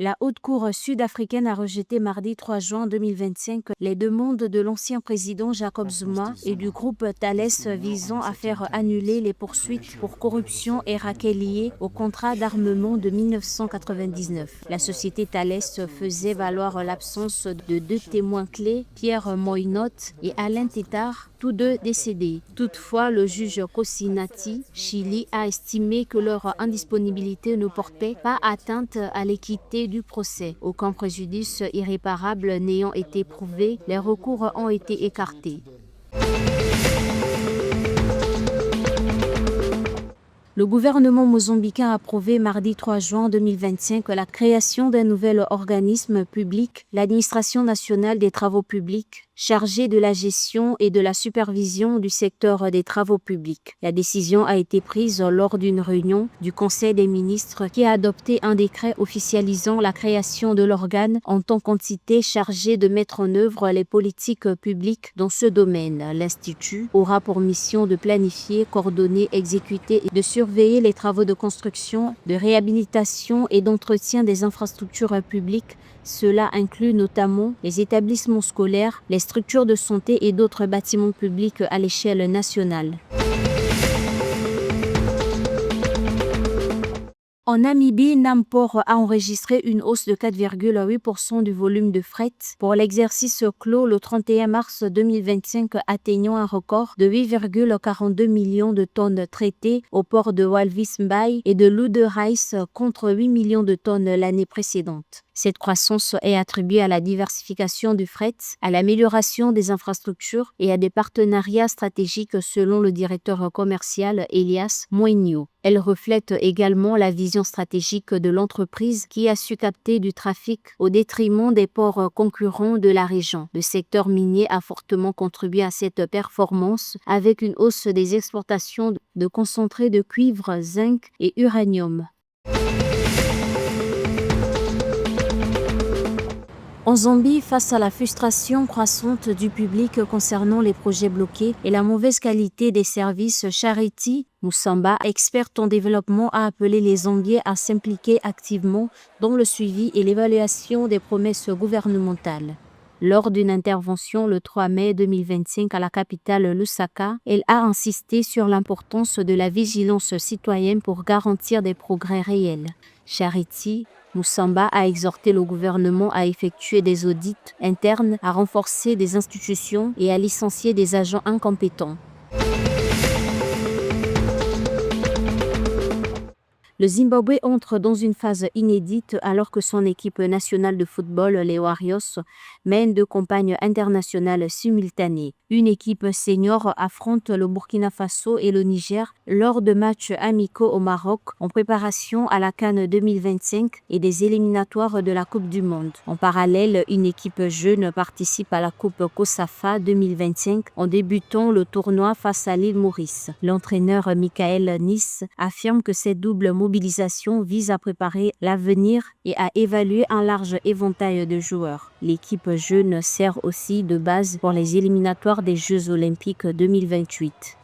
La Haute Cour sud-africaine a rejeté mardi 3 juin 2025 les demandes de l'ancien président Jacob Zuma et du groupe Thales visant à faire annuler les poursuites pour corruption et racket liées au contrat d'armement de 1999. La société Thales faisait valoir l'absence de deux témoins clés, Pierre Moïnotte et Alain Tétard, tous deux décédés. Toutefois, le juge Kosinati Chili a estimé que leur indisponibilité ne portait pas atteinte à l'équité du procès. Aucun préjudice irréparable n'ayant été prouvé, les recours ont été écartés. Le gouvernement mozambicain a approuvé mardi 3 juin 2025 la création d'un nouvel organisme public, l'Administration nationale des travaux publics, chargé de la gestion et de la supervision du secteur des travaux publics. La décision a été prise lors d'une réunion du Conseil des ministres qui a adopté un décret officialisant la création de l'organe en tant qu'entité chargée de mettre en œuvre les politiques publiques dans ce domaine. L'Institut aura pour mission de planifier, coordonner, exécuter et de surveiller les travaux de construction, de réhabilitation et d'entretien des infrastructures publiques. Cela inclut notamment les établissements scolaires, les structures de santé et d'autres bâtiments publics à l'échelle nationale. En Namibie, Namport a enregistré une hausse de 4,8% du volume de fret pour l'exercice clos le 31 mars 2025, atteignant un record de 8,42 millions de tonnes traitées au port de Walvis Bay et de Luderijs contre 8 millions de tonnes l'année précédente. Cette croissance est attribuée à la diversification du fret, à l'amélioration des infrastructures et à des partenariats stratégiques selon le directeur commercial Elias Moinho. Elle reflète également la vision stratégique de l'entreprise qui a su capter du trafic au détriment des ports concurrents de la région. Le secteur minier a fortement contribué à cette performance avec une hausse des exportations de concentrés de cuivre, zinc et uranium. En Zambie, face à la frustration croissante du public concernant les projets bloqués et la mauvaise qualité des services, Charity Musamba, experte en développement, a appelé les Zambiens à s'impliquer activement dans le suivi et l'évaluation des promesses gouvernementales. Lors d'une intervention le 3 mai 2025 à la capitale Lusaka, elle a insisté sur l'importance de la vigilance citoyenne pour garantir des progrès réels. Charity Musamba a exhorté le gouvernement à effectuer des audits internes, à renforcer des institutions et à licencier des agents incompétents. Le Zimbabwe entre dans une phase inédite alors que son équipe nationale de football, les Warriors, mène deux campagnes internationales simultanées. Une équipe senior affronte le Burkina Faso et le Niger lors de matchs amicaux au Maroc en préparation à la CAN 2025 et des éliminatoires de la Coupe du Monde. En parallèle, une équipe jeune participe à la Coupe COSAFA 2025 en débutant le tournoi face à l'île Maurice. L'entraîneur Michael Nice affirme que cette double mobilisation vise à préparer l'avenir et à évaluer un large éventail de joueurs. L'équipe jeune sert aussi de base pour les éliminatoires des Jeux olympiques 2028.